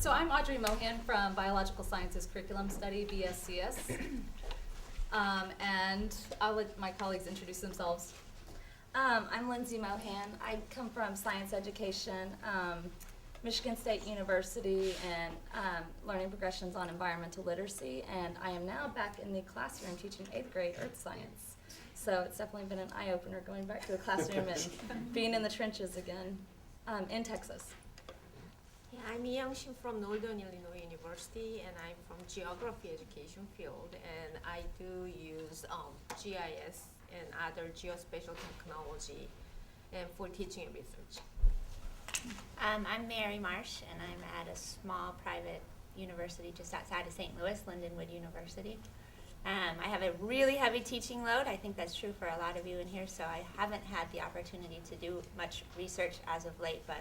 So I'm Audrey Mohan from Biological Sciences Curriculum Study, BSCS. And I'll let my colleagues introduce themselves. I'm Lindsey Mohan. I come from science education, Michigan State University, and learning progressions on environmental literacy. And I am now back in the classroom teaching 8th grade earth science. So it's definitely been an eye-opener going back to the classroom and being in the trenches again in Texas. Yeah, I'm Eui-Kyung from Northern Illinois University, and I'm from geography education field, and I do use GIS and other geospatial technology and for teaching and research. I'm Mary Marsh, and I'm at a small private university just outside of St. Louis, Lindenwood University. I have a really heavy teaching load. I think that's true for a lot of you in here, so I haven't had the opportunity to do much research as of late, but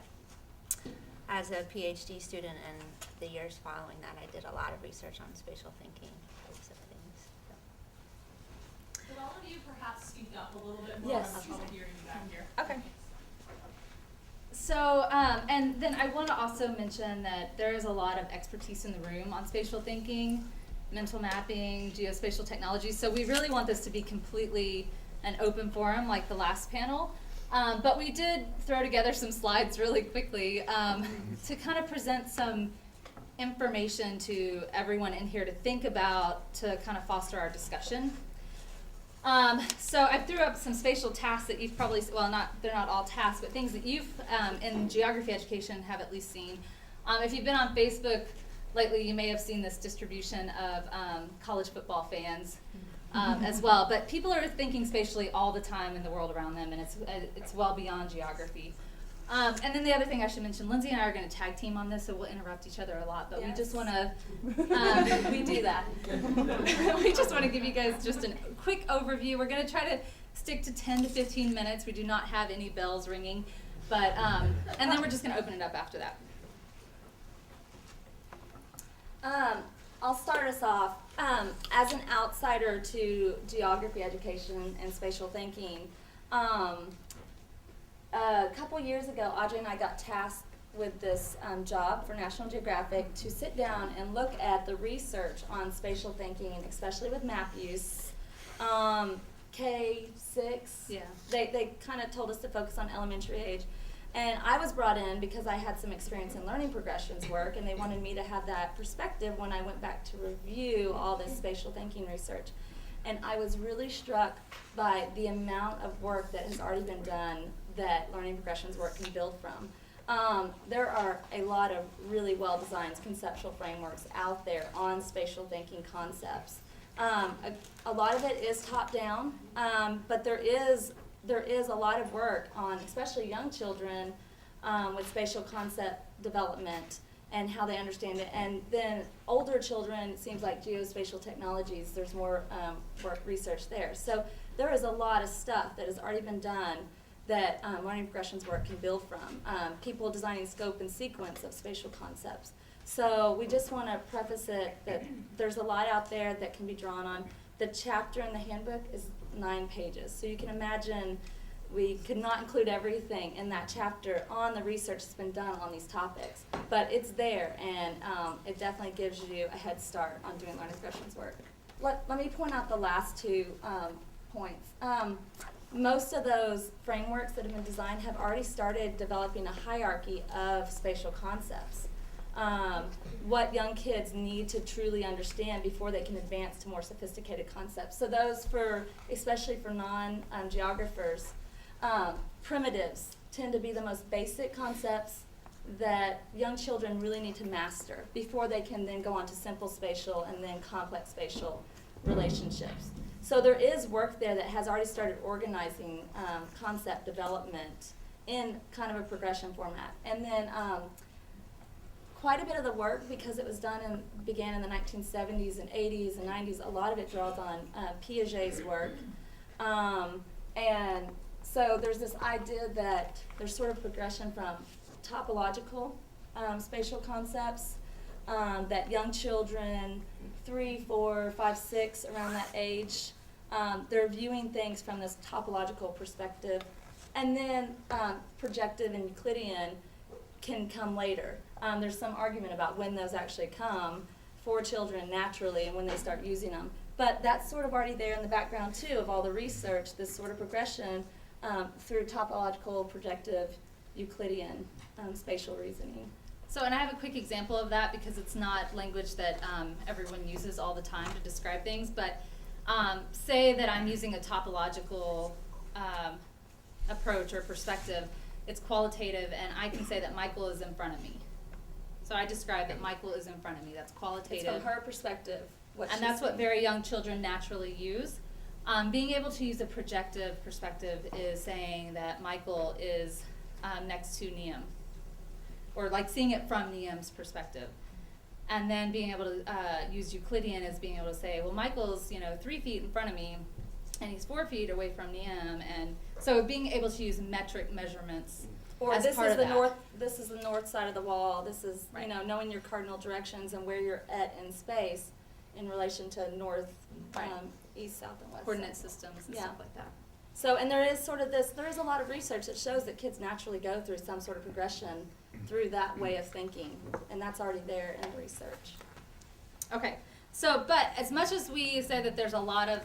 as a PhD student and the years following that, I did a lot of research on spatial thinking types of things. So. Could all of you perhaps speak up a little bit more? Yes. I'm trouble hearing you back here. Okay. So, and then I want to also mention that there is a lot of expertise in the room on spatial thinking, mental mapping, geospatial technology. So we really want this to be completely an open forum like the last panel. But we did throw together some slides really quickly to kind of present some information to everyone in here to think about to kind of foster our discussion. So I threw up some spatial tasks that you've probably, well, they're not all tasks, but things that you've in geography education have at least seen. If you've been on Facebook lately, you may have seen this distribution of college football fans. As well, but people are thinking spatially all the time in the world around them, and it's well beyond geography. And then the other thing I should mention, Lindsey and I are going to tag team on this, so we'll interrupt each other a lot, but we just want to, we do that. We just want to give you guys just a quick overview. We're going to try to stick to 10 to 15 minutes. We do not have any bells ringing, but, and then we're just going to open it up after that. I'll start us off. As an outsider to geography education and spatial thinking, a couple years ago, Audrey and I got tasked with this job for National Geographic to sit down and look at the research on spatial thinking, especially with map use. K-6, Yeah. They kind of told us to focus on elementary age. And I was brought in because I had some experience in learning progressions work, and they wanted me to have that perspective when I went back to review all this spatial thinking research. And I was really struck by the amount of work that has already been done that learning progressions work can build from. There are a lot of really well-designed conceptual frameworks out there on spatial thinking concepts. A lot of it is top-down, but there is a lot of work on, especially young children, with spatial concept development and how they understand it. And then older children, it seems like geospatial technologies, there's more research there. So there is a lot of stuff that has already been done that learning progressions work can build from. People designing scope and sequence of spatial concepts. So we just want to preface it that there's a lot out there that can be drawn on. The chapter in the handbook is 9 pages. So you can imagine we could not include everything in that chapter on the research that's been done on these topics. But it's there, and it definitely gives you a head start on doing learning progressions work. Let me point out the last 2 points. Most of those frameworks that have been designed have already started developing a hierarchy of spatial concepts. What young kids need to truly understand before they can advance to more sophisticated concepts. So those especially for non-geographers, primitives tend to be the most basic concepts that young children really need to master before they can then go on to simple spatial and then complex spatial relationships. So there is work there that has already started organizing concept development in kind of a progression format. And then quite a bit of the work, because it was began in the 1970s and 80s and 90s, a lot of it draws on Piaget's work. And so there's this idea that there's sort of progression from topological spatial concepts that young children, 3, 4, 5, 6, around that age, they're viewing things from this topological perspective. And then projective and Euclidean can come later. There's some argument about when those actually come for children naturally and when they start using them. But that's sort of already there in the background too of all the research, this sort of progression through topological, projective, Euclidean spatial reasoning. So, and I have a quick example of that because it's not language that everyone uses all the time to describe things, but say that I'm using a topological approach or perspective. It's qualitative, and I can say that Michael is in front of me. So I describe that Michael is in front of me. That's qualitative. It's from her perspective. And that's what very young children naturally use. Being able to use a projective perspective is saying that Michael is next to Niam, or like seeing it from Niam's perspective. And then being able to use Euclidean as being able to say, well, Michael's 3 feet in front of me, and he's 4 feet away from Niam, and so being able to use metric measurements. Or as this part is of the that. north. This is the north side of the wall. This is Right. knowing your cardinal directions and where you're at in space in relation to north, Right. east, south, and west. Coordinate systems and Yeah. stuff like that. So, and there is sort of this. There is a lot of research that shows that kids naturally go through some sort of progression through that way of thinking, and that's already there in the research. Okay, so, but as much as we say that there's a lot of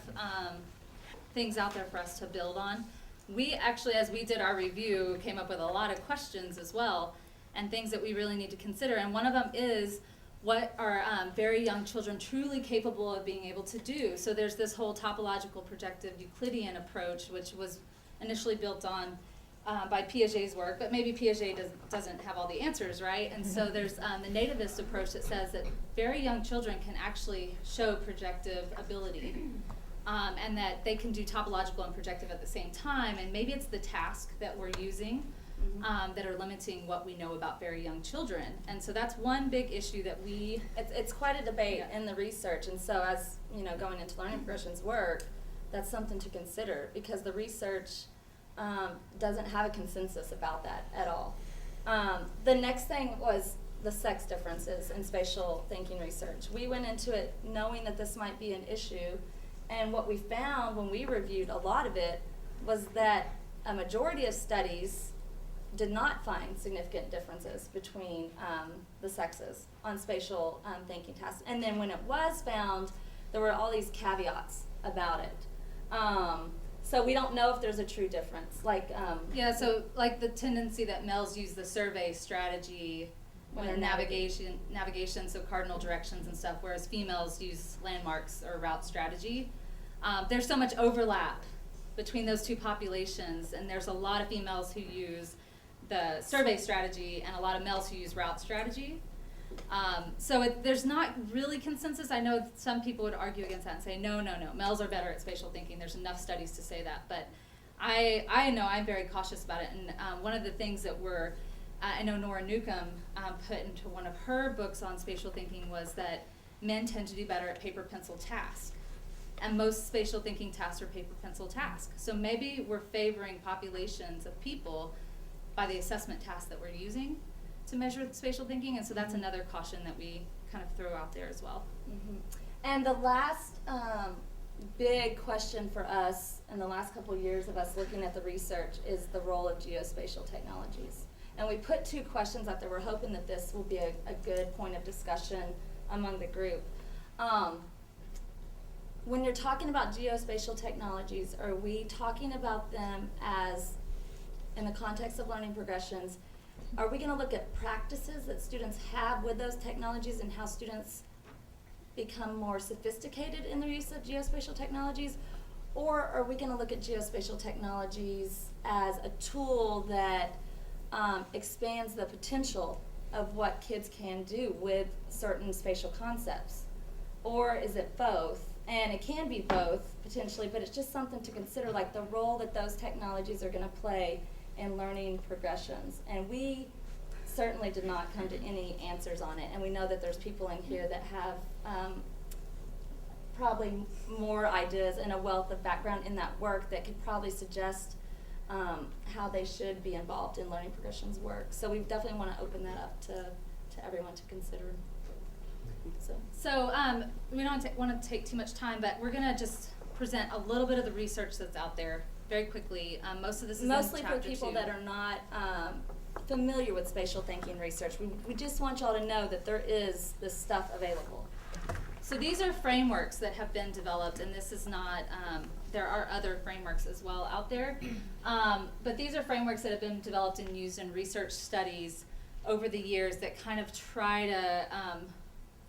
things out there for us to build on, we actually, as we did our review, came up with a lot of questions as well, and things that we really need to consider, and one of them is, what are very young children truly capable of being able to do? So there's this whole topological projective Euclidean approach, which was initially built on by Piaget's work, but maybe Piaget doesn't have all the answers, right? And so there's the nativist approach that says that very young children can actually show projective ability, and that they can do topological and projective at the same time, and maybe it's the task that we're using that are limiting what we know about very young children. And so that's one big issue that we... It's quite a debate Yeah. in the research, and so as going into learning progressions work, that's something to consider because the research doesn't have a consensus about that at all. The next thing was the sex differences in spatial thinking research. We went into it knowing that this might be an issue, and what we found when we reviewed a lot of it was that a majority of studies did not find significant differences between the sexes on spatial thinking tasks. And then when it was found, there were all these caveats about it. So we don't know if there's a true difference. Yeah, so like the tendency that males use the survey strategy when they're navigation, so cardinal directions and stuff, whereas females use landmarks or route strategy. There's so much overlap between those two populations, and there's a lot of females who use the survey strategy and a lot of males who use route strategy. So there's not really consensus. I know some people would argue against that and say, no, males are better at spatial thinking. There's enough studies to say that. But I know I'm very cautious about it. And one of the things that I know Nora Newcomb put into one of her books on spatial thinking was that men tend to do better at paper-pencil tasks. And most spatial thinking tasks are paper-pencil tasks. So maybe we're favoring populations of people by the assessment tasks that we're using to measure spatial thinking, and so that's another caution that we kind of throw out there as well. Mm-hmm. And the last big question for us in the last couple of years of us looking at the research is the role of geospatial technologies. And we put 2 questions out there. We're hoping that this will be a good point of discussion among the group. When you're talking about geospatial technologies, are we talking about them as in the context of learning progressions? Are we going to look at practices that students have with those technologies and how students become more sophisticated in their use of geospatial technologies? Or are we going to look at geospatial technologies as a tool that expands the potential of what kids can do with certain spatial concepts? Or is it both? And it can be both, potentially, but it's just something to consider, like the role that those technologies are going to play in learning progressions. And we certainly did not come to any answers on it. And we know that there's people in here that have probably more ideas and a wealth of background in that work that could probably suggest how they should be involved in learning progressions work. So we definitely want to open that up to everyone to consider. So we don't want to take too much time, but we're going to just present a little bit of the research that's out there very quickly. Most of this is mostly in for chapter people 2. that are not familiar with spatial thinking research, we just want y'all to know that there is this stuff available. So these are frameworks that have been developed, and this is not, there are other frameworks as well out there. But these are frameworks that have been developed and used in research studies over the years that kind of try to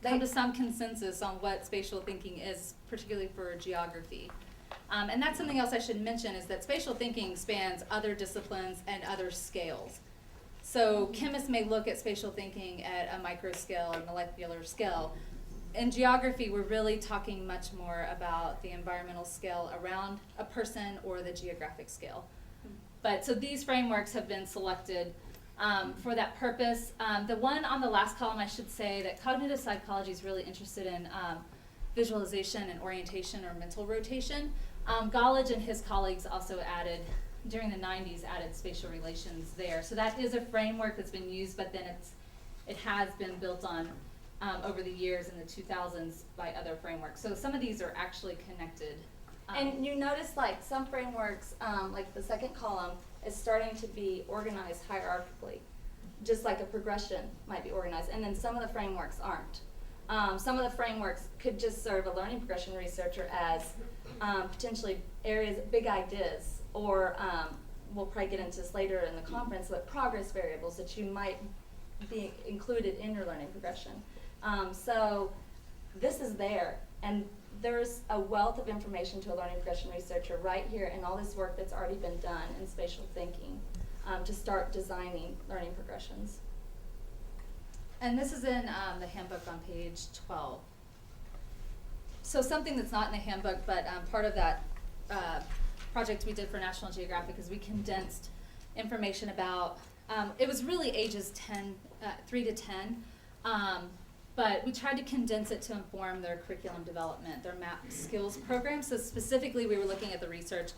come to some consensus on what spatial thinking is, particularly for geography. And that's something else I should mention, is that spatial thinking spans other disciplines and other scales. So chemists may look at spatial thinking at a micro scale or molecular scale. In geography, we're really talking much more about the environmental scale around a person or the geographic scale. But so these frameworks have been selected for that purpose. The one on the last column, I should say that cognitive psychology is really interested in visualization and orientation or mental rotation. Gollage and his colleagues also added, during the 90s, added spatial relations there. So that is a framework that's been used, but then it has been built on over the years in the 2000s by other frameworks. So some of these are actually connected. And you notice like some frameworks, like the second column, is starting to be organized hierarchically, just like a progression might be organized, and then some of the frameworks aren't. Some of the frameworks could just serve a learning progression researcher as potentially areas, big ideas, or we'll probably get into this later in the conference, but progress variables that you might be included in your learning progression. So this is there, and there's a wealth of information to a learning progression researcher right here in all this work that's already been done in spatial thinking to start designing learning progressions. And this is in the handbook on page 12. So something that's not in the handbook, but part of that project we did for National Geographic is we condensed information about, it was really ages 3 to 10, but we tried to condense it to inform their curriculum development, their MAP skills program. So specifically, we were looking at the research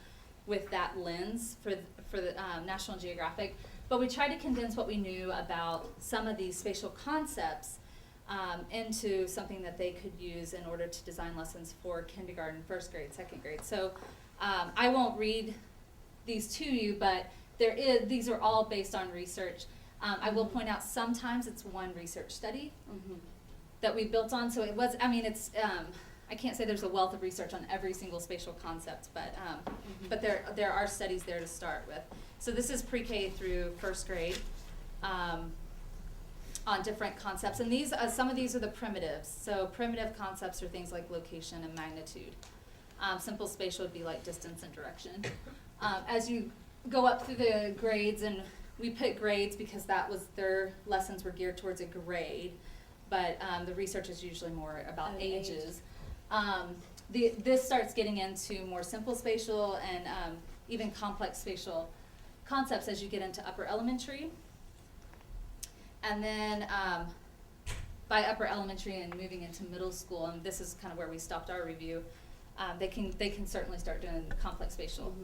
with that lens for the National Geographic. But we tried to condense what we knew about some of these spatial concepts into something that they could use in order to design lessons for kindergarten, first grade, second grade. So I won't read these to you, but these are all based on research. I will point out sometimes it's one research study that we built on. So it was, I mean, it's, I can't say there's a wealth of research on every single spatial concept, but there are studies there to start with. So this is pre-K through first grade on different concepts. And these, some of these are the primitives. So primitive concepts are things like location and magnitude. Simple spatial would be like distance and direction. As you go up through the grades, and we put grades because that was their lessons were geared towards a grade, but the research is usually more about ages. This starts getting into more simple spatial and even complex spatial concepts as you get into upper elementary. And then by upper elementary and moving into middle school, and this is kind of where we stopped our review, they can certainly start doing complex spatial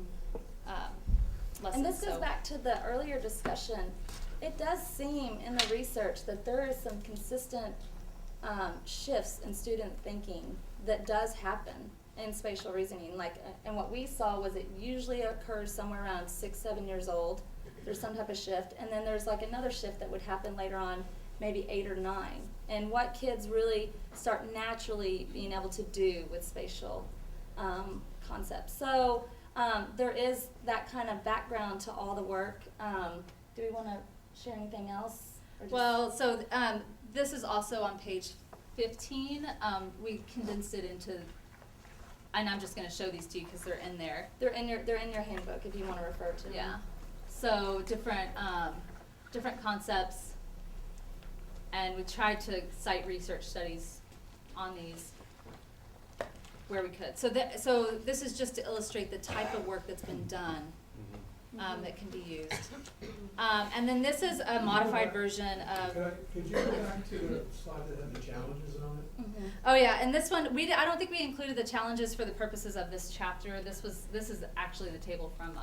lessons. And this goes back to the earlier discussion. It does seem in the research that there is some consistent shifts in student thinking that does happen in spatial reasoning. Like, and what we saw was it usually occurs somewhere around 6, 7 years old. There's some type of shift, and then there's like another shift that would happen later on, maybe 8 or 9. And what kids really start naturally being able to do with spatial concepts. So there is that kind of background to all the work. Do we want to share anything else? Well, so this is also on page 15. We condensed it into, and I'm just going to show these to you because they're in there. They're in your handbook if you want to refer to them. Yeah. So different concepts, and we tried to cite research studies on these where we could. So this is just to illustrate the type of work that's been done that can be used. And then this is a modified version of. Could you go back to the slide that had the challenges on it? Oh yeah, and this one I don't think we included the challenges for the purposes of this chapter. This is actually the table from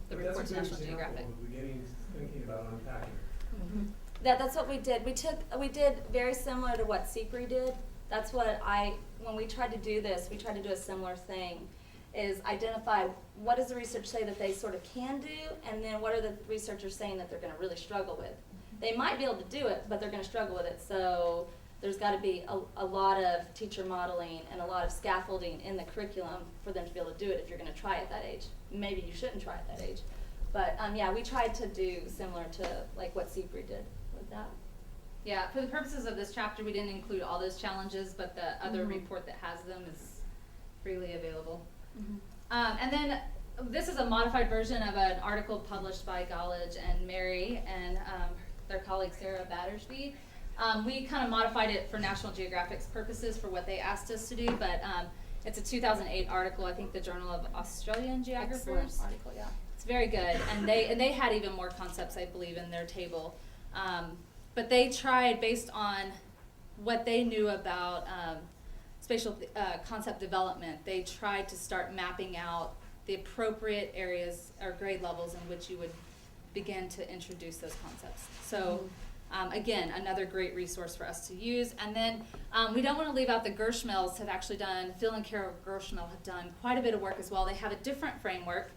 the report to National Geographic. That's a good example of beginning thinking about unpacking. That's what we did. We did very similar to what CPRI did. That's what when we tried to do this, we tried to do a similar thing. is identify what does the research say that they sort of can do, and then what are the researchers saying that they're going to really struggle with. They might be able to do it, but they're going to struggle with it. So there's got to be a lot of teacher modeling and a lot of scaffolding in the curriculum for them to be able to do it if you're going to try at that age. Maybe you shouldn't try at that age. But yeah, we tried to do similar to like what CPRE did with that. Yeah, for the purposes of this chapter, we didn't include all those challenges, but the other report that has them is freely available. And then this is a modified version of an article published by Gollage and Mary and their colleague Sarah Battersby. We kind of modified it for National Geographic's purposes for what they asked us to do, but it's a 2008 article, I think the Journal of Australian Geographers. Excellent article, yeah. It's very good, and they had even more concepts, I believe, in their table. But they tried, based on what they knew about spatial concept development, they tried to start mapping out the appropriate areas or grade levels in which you would begin to introduce those concepts. So again, another great resource for us to use. And then we don't want to leave out the Gershmels have actually done, Phil and Carol Gershmel have done quite a bit of work as well. They have a different framework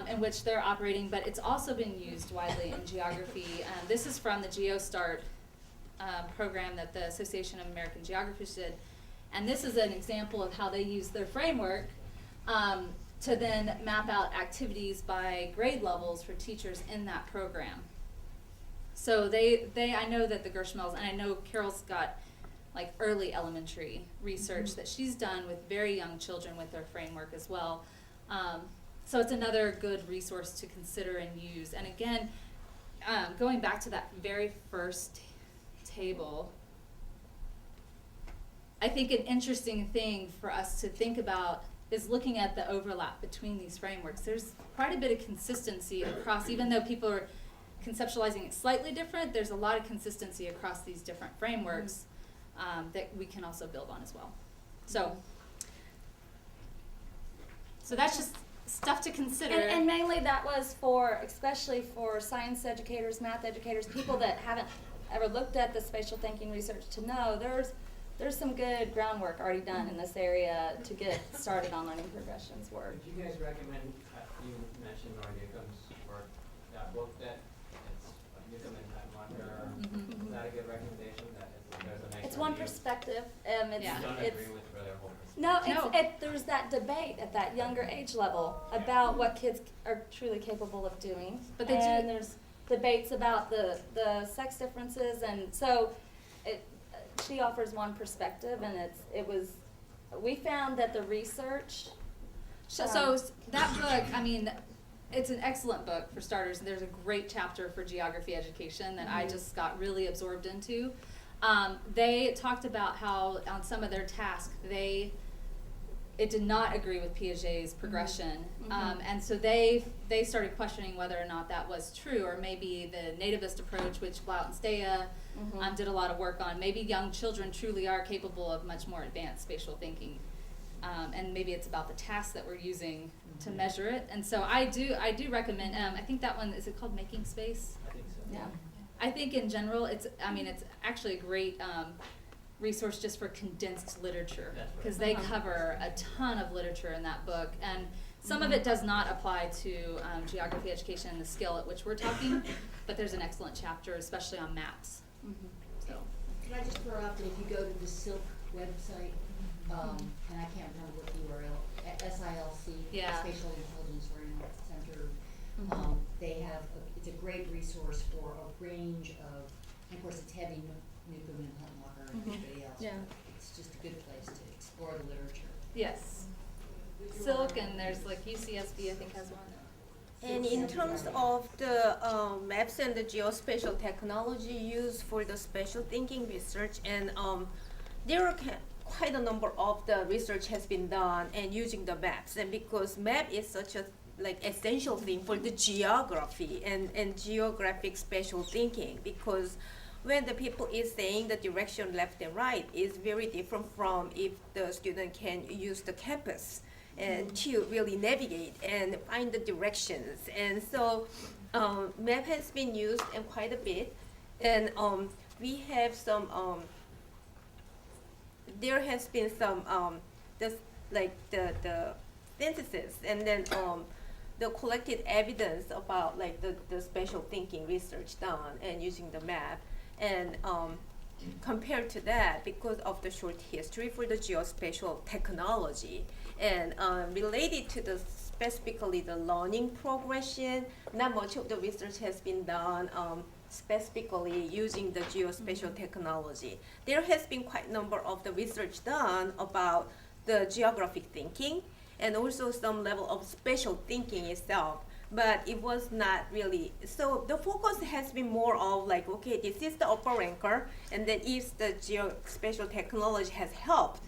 in which they're operating, but it's also been used widely in geography. This is from the GeoStart program that the Association of American Geographers did. And this is an example of how they use their framework to then map out activities by grade levels for teachers in that program. So I know that the Gershmels, and I know Carol's got like early elementary research that she's done with very young children with their framework as well. So it's another good resource to consider and use. And again, going back to that very first table, I think an interesting thing for us to think about is looking at the overlap between these frameworks. There's quite a bit of consistency across, even though people are conceptualizing it slightly different, there's a lot of consistency across these different frameworks that we can also build on as well. So that's just stuff to consider. And mainly that was for, especially for science educators, math educators, people that haven't ever looked at the spatial thinking research to know there's some good groundwork already done in this area to get started on learning progressions work. Would you guys recommend, you mentioned Eui-Kyung's work, that book that it's Eui-Kyung and Panelists, is that a good recommendation? That there's a nice It's one review? perspective. You don't agree with their whole perspective? No, there's that debate at that younger age level about what kids are truly capable of doing. But they and do. there's debates about the sex differences, and so she offers one perspective, and we found that the research. So that book, I mean, it's an excellent book for starters. There's a great chapter for geography education that I just got really absorbed into. They talked about how on some of their tasks, it did not agree with Piaget's progression. And so they started questioning whether or not that was true, or maybe the nativist approach, which Blount and Steya did a lot of work on. Maybe young children truly are capable of much more advanced spatial thinking. And maybe it's about the tasks that we're using to measure it. And so I do recommend, I think that one, is it called Making Space? I think so. Yeah. I think in general, it's actually a great resource just for condensed literature, That's right. because they cover a ton of literature in that book, and some of it does not apply to geography education and the scale at which we're talking, but there's an excellent chapter, especially on maps. So, Can I just throw out that if you go to the SILC website, and I can't remember what the URL, SILC, Yeah. Spatial Intelligence Learning Center, they have, it's a great resource for a range of, and of course it's heavy Newcomb and Huntwalker and everybody else. Yeah. But it's just a good place to explore the literature. yes. Silk, and there's like UCSB, I think, has one. And in terms of the maps and the geospatial technology used for the spatial thinking research, and there are quite a number of the research has been done and using the maps, and because map is such a essential thing for the geography and geographic spatial thinking, because when the people is saying the direction left and right is very different from if the student can use the compass and to really navigate and find the directions. And so map has been used in quite a bit, and we have some there has been some the synthesis, and then the collected evidence about like the spatial thinking research done and using the map, and compared to that, because of the short history for the geospatial technology, and related to the specifically the learning progression, not much of the research has been done specifically using the geospatial technology. There has been quite a number of the research done about the geographic thinking and also some level of spatial thinking itself, but it was not really, so the focus has been more of like, okay, this is the upper ranker, and then if the geospatial technology has helped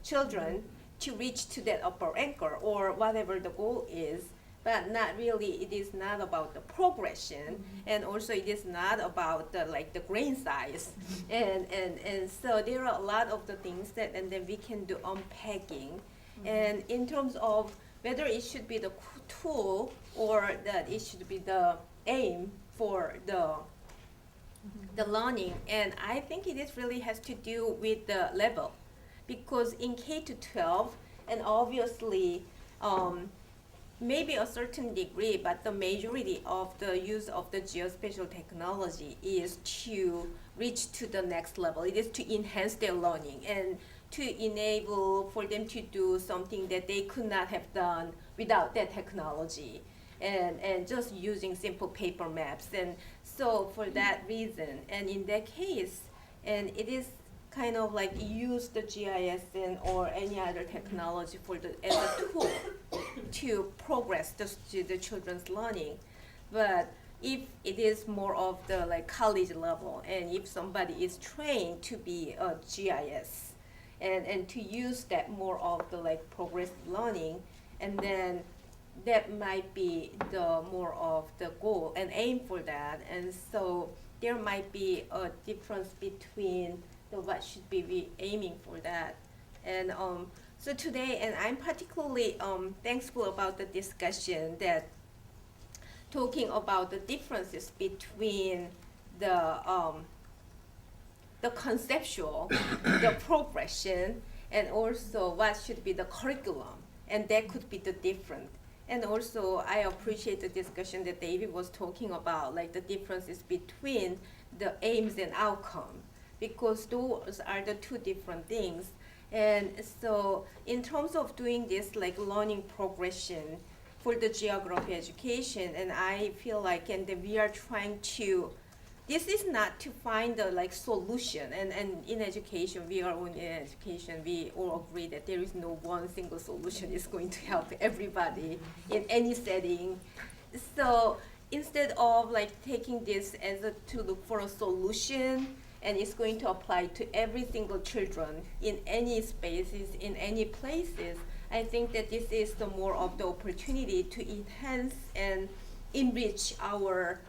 children to reach to that upper anchor or whatever the goal is, but not really, it is not about the progression, and also it is not about the like the grain size, and so there are a lot of the things that, and then we can do unpacking, and in terms of whether it should be the tool or that it should be the aim for the learning, and I think it is really has to do with the level, because in K to 12, and obviously maybe a certain degree, but the majority of the use of the geospatial technology is to reach to the next level. It is to enhance their learning and to enable for them to do something that they could not have done without that technology, and just using simple paper maps. And so for that reason, and in that case, and it is kind of like use the GIS and or any other technology for the as a tool to progress the children's learning. But if it is more of the like college level, and if somebody is trained to be a GIS and to use that more of the like progressive learning, and then that might be the more of the goal and aim for that. And so there might be a difference between the what should be we aiming for that. And so today, and I'm particularly thankful about the discussion that talking about the differences between the conceptual, the progression, and also what should be the curriculum, and that could be the different. And also, I appreciate the discussion that David was talking about, like the differences between the aims and outcome, because those are the two different things. And so, in terms of doing this like learning progression for the geography education, and I feel like, and that we are trying to, this is not to find the like solution, and in education, we are in education, we all agree that there is no one single solution is going to help everybody in any setting. So instead of like taking this as a, to look for a solution, and it's going to apply to every single children in any spaces, in any places, I think that this is the more of the opportunity to enhance and enrich our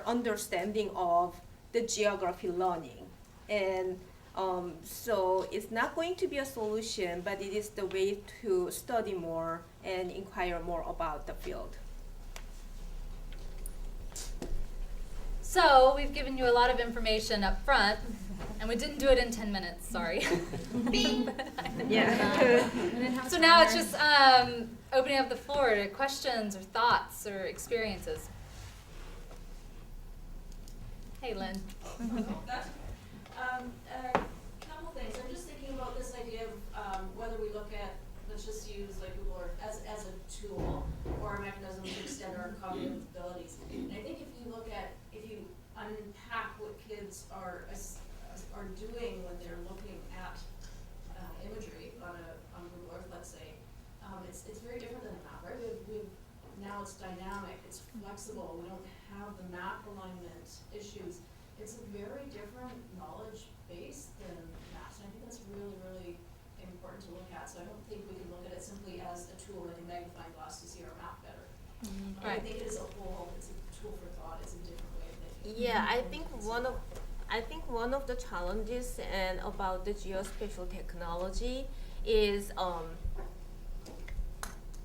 understanding of the geography learning. And so it's not going to be a solution, but it is the way to study more and inquire more about the field. So we've given you a lot of information up front, and we didn't do it in 10 minutes, sorry. Yeah. So now it's just opening up the floor to questions or thoughts or experiences. Hey, Lynn. That's a couple things. I'm just thinking about this idea of whether we look at, let's just use like Google Earth as a tool or a mechanism to extend our cognitive abilities. And I think if you unpack what kids are doing when they're looking at imagery on Google Earth, let's say, it's very different than a map, right? Now it's dynamic, it's flexible, we don't have the map alignment issues. It's a very different knowledge base than maps, and I think that's really, really important to look at. So I don't think we can look at it simply as a tool, like a magnifying glass to see our map better. I think it is a whole, it's a tool for thought, it's a different way of thinking. Yeah, I think one of the challenges and about the geospatial technology is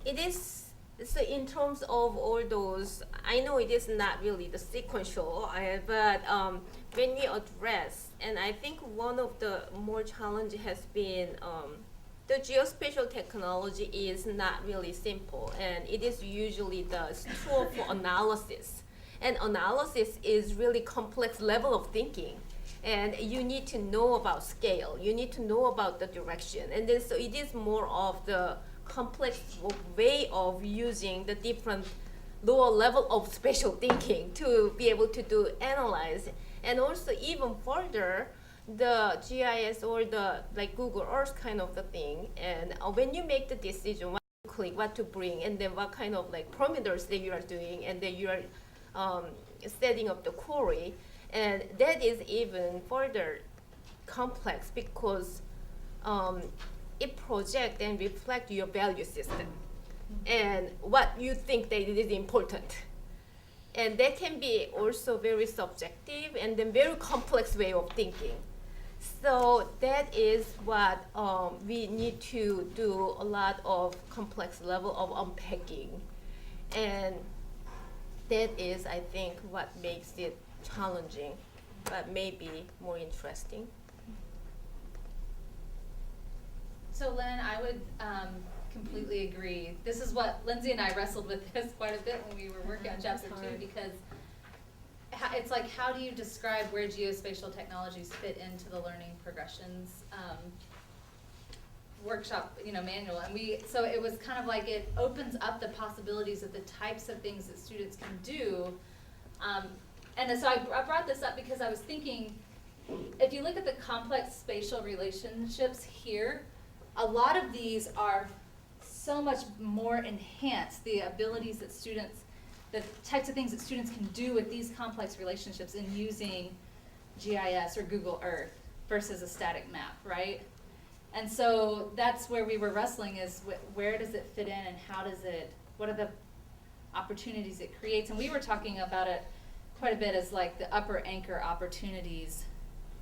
it is, so in terms of all those, I know it is not really the sequential, but when we address, and I think one of the more challenge has been the geospatial technology is not really simple, and it is usually the tool for analysis. And analysis is really complex level of thinking. And you need to know about scale. You need to know about the direction. And then so it is more of the complex way of using the different lower level of spatial thinking to be able to do analyze. And also even further, the GIS or the like Google Earth kind of the thing. And when you make the decision what to click, what to bring, and then what kind of like parameters that you are doing, and then you are setting up the query, and that is even further complex because it projects and reflects your value system and what you think that it is important. And that can be also very subjective and then very complex way of thinking. So that is what we need to do a lot of complex level of unpacking. And that is, I think, what makes it challenging, but maybe more interesting. So Lynn, I would completely agree. This is what Lindsey and I wrestled with this quite a bit when we were working on chapter 2, because it's like, how do you describe where geospatial technologies fit into the learning progressions workshop, manual? And so it was kind of like it opens up the possibilities of the types of things that students can do. And so I brought this up because I was thinking, if you look at the complex spatial relationships here, a lot of these are so much more enhanced, the abilities that students, the types of things that students can do with these complex relationships in using GIS or Google Earth versus a static map, right? And so that's where we were wrestling, is where does it fit in, and what are the opportunities it creates? And we were talking about it quite a bit as like the upper anchor opportunities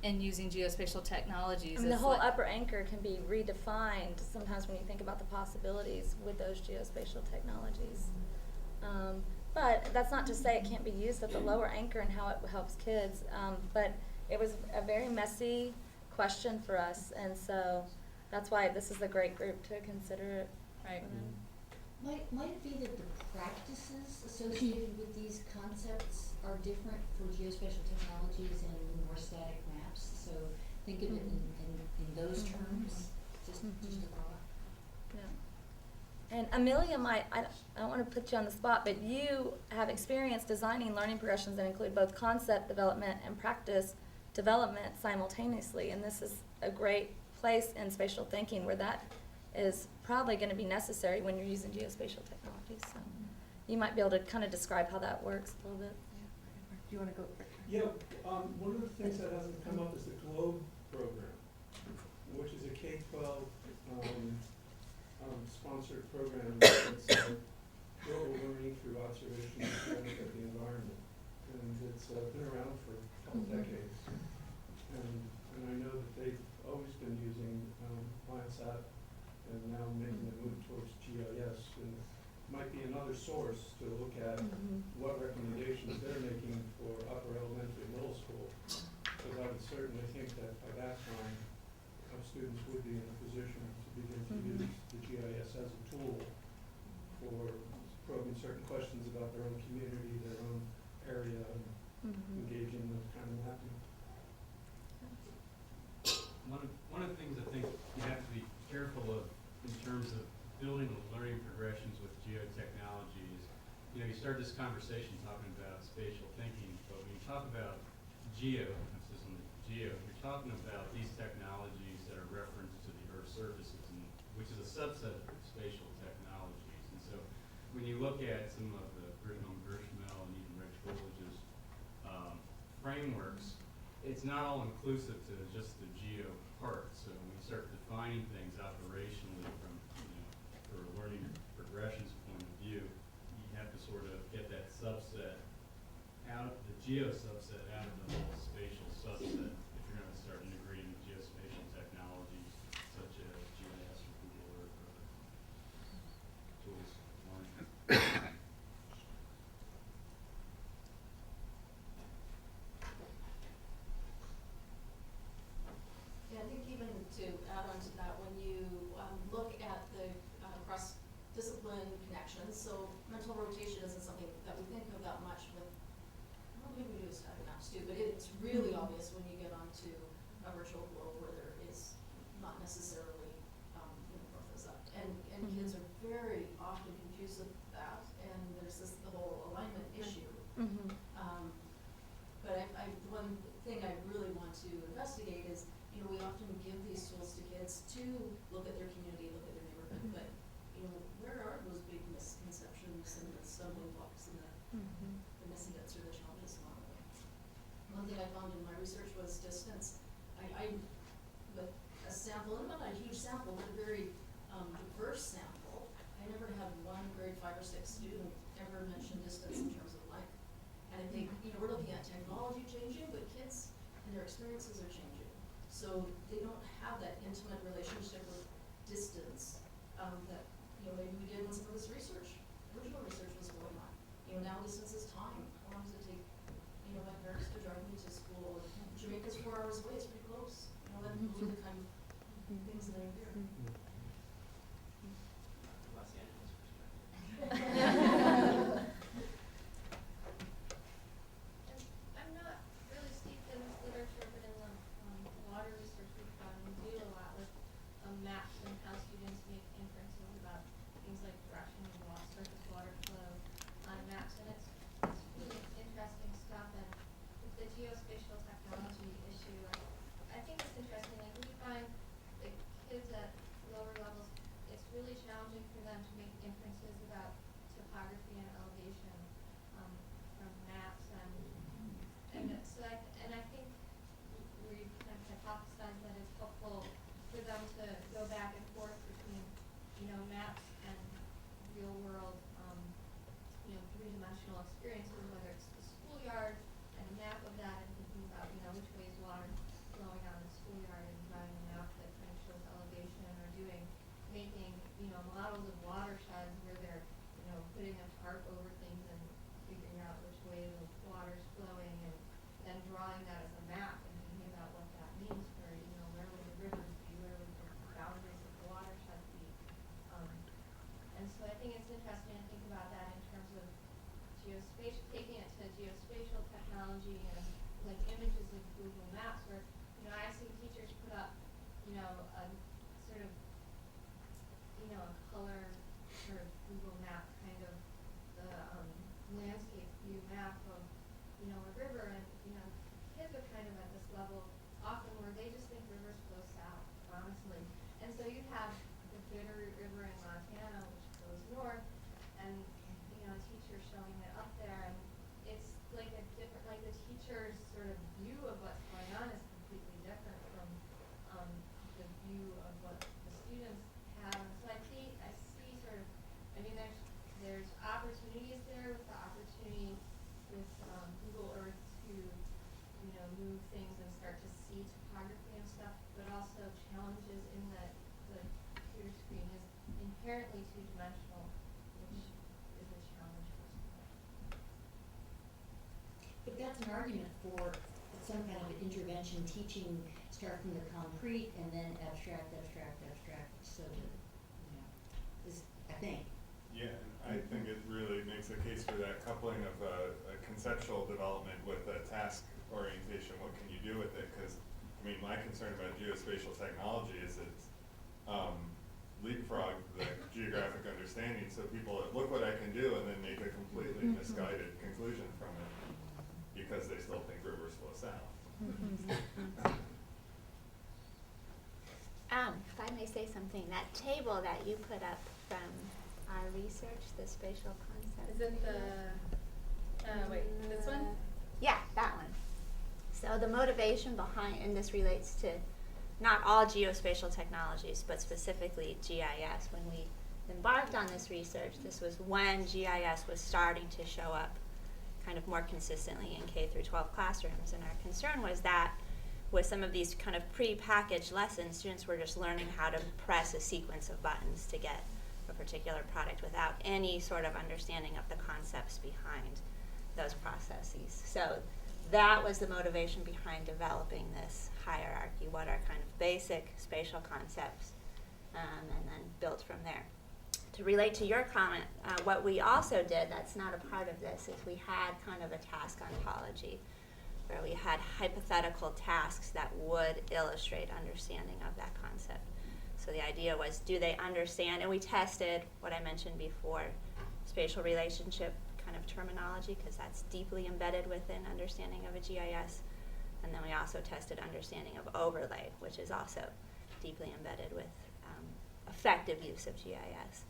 in using geospatial technologies. And the It's whole like- upper anchor can be redefined sometimes when you think about the possibilities with those geospatial technologies. But that's not to say it can't be used at the lower anchor and how it helps kids. But it was a very messy question for us, and so that's why this is a great group to consider it. Right. Might it be that the practices associated with these concepts are different for geospatial technologies and more static maps? So think of it in those terms, just a thought. Yeah. And Amelia I don't want to put you on the spot, but you have experience designing learning progressions that include both concept development and practice development simultaneously, and this is a great place in spatial thinking where that is probably going to be necessary when you're using geospatial technologies. So you might be able to kind of describe how that works a little bit. Do you want to go? Yeah, one of the things that hasn't come up is the GLOBE program, which is a K-12 sponsored program that's global learning through observation and of the environment. And it's been around for a couple decades. And I know that they've always been using Landsat and now making the move towards GIS. And it might be another source to look at what recommendations they're making for upper elementary, middle school. Because I would certainly think that by that time, students would be in a position to begin to use the GIS as a tool for probing certain questions about their own community, their own area, and engaging with kind of mapping. One of the things I think you have to be careful of in terms of building learning progressions with geotechnology is, you start this conversation talking about spatial thinking, but when you talk about emphasis on the geo, you're talking about these technologies that are referenced to the Earth's surfaces, which is a subset of spatial technologies. And so when you look at some of the Gershmel and even Rich Woolridge's frameworks, it's not all inclusive to just the geo part. So when we start defining things operationally from, for a learning progressions point of view, you have to sort of get that subset out of the geo subset out of the whole spatial subset if you're going to start integrating geospatial technologies such as GIS or Google Earth or other tools for learning. Yeah, so mental rotation isn't something that we think of that much with, well, maybe we do static maps too, but it's really obvious when you get onto a virtual globe where there is not necessarily, orthos up. And kids are very often confused with that, and there's the whole alignment issue. But one thing I really want to investigate is, we often give these tools to kids to look at their community, look at their neighborhood, but, where are those big misconceptions and the stumbling blocks and the missing bits or the challenges along the way? One thing I found in my research was distance. I with a sample, and not a huge sample, but a very diverse sample, I never had one grade 5 or 6 student ever mention distance in terms of length. And I think, we're looking at technology changing, but kids and their experiences are changing. So they don't have that intimate relationship with distance that, maybe we did when some of this original research was going on. Now distance is time. How long does it take, my parents to drive me to school? Jamaica's 4 hours away, it's pretty close. Those are the kind of things that I hear. Los Angeles perspective. I'm not really steeped in this literature, but in the water research we've done, we do a lot with maps and how students make inferences about things like direction of surface water flow on maps, and it's really interesting stuff. And with the geospatial technology issue, I think it's interesting. Like we find the kids at lower levels, it's really challenging for them to make inferences about topography and elevation from maps, and I think we kind of hypothesize that it's helpful for them to go back and forth between maps and real world three-dimensional experiences, whether it's the schoolyard and a map of that and thinking about which way is water flowing out of the schoolyard and drawing a map that kind of shows elevation, or making models of watersheds where they're putting a tarp over things and figuring out which way the water's flowing, and then drawing that as a map and thinking about what that means for where would the rivers be, where would the boundaries of the watershed be. And so I think it's interesting to think about that in terms of geospatial, taking it to geospatial technology and like images of Google Maps, where I see teachers put up a sort of a color sort of Google map, kind of the landscape view map of a river, and kids are kind of at this level often where they just think rivers flow south, honestly. And so you have the Bitterroot River in Montana, which flows north, and a teacher showing it up there, and it's like a different, like the teacher's sort of view of what's going on is completely different from the view of what the students have. And so I see sort of, there's opportunities there, with the opportunity with Google Earth to move things and start to see topography and stuff, but also challenges in that the computer screen is inherently two-dimensional, which is a challenge for school. But that's an argument for some kind of an intervention, teaching, start from the concrete and then abstract, so that, is, I think. Yeah, and I think it really makes a case for that coupling of a conceptual development with a task orientation. What can you do with it? Because, my concern about geospatial technology is it's leapfrog the geographic understanding, so people look what I can do and then make a completely misguided conclusion from it because they still think rivers flow south. If I may say something, that table that you put up from our research, the spatial concept. Is it the, this one? Yeah, that one. So the motivation behind, and this relates to not all geospatial technologies, but specifically GIS. When we embarked on this research, this was when GIS was starting to show up kind of more consistently in K through 12 classrooms. And our concern was that with some of these kind of pre-packaged lessons, students were just learning how to press a sequence of buttons to get a particular product without any sort of understanding of the concepts behind those processes. So that was the motivation behind developing this hierarchy. What are kind of basic spatial concepts, and then built from there. to relate to your comment, what we also did that's not a part of this is we had kind of a task ontology where we had hypothetical tasks that would illustrate understanding of that concept. So the idea was, do they understand? And we tested what I mentioned before, spatial relationship kind of terminology, because that's deeply embedded within understanding of a GIS. And then we also tested understanding of overlay, which is also deeply embedded with effective use of GIS.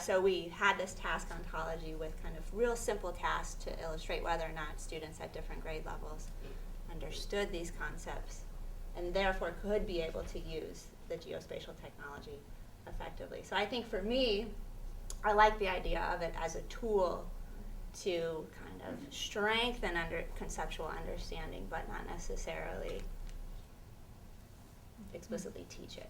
So we had this task ontology with kind of real simple tasks to illustrate whether or not students at different grade levels understood these concepts and therefore could be able to use the geospatial technology effectively. So I think for me, I like the idea of it as a tool to kind of strengthen conceptual understanding, but not necessarily explicitly teach it.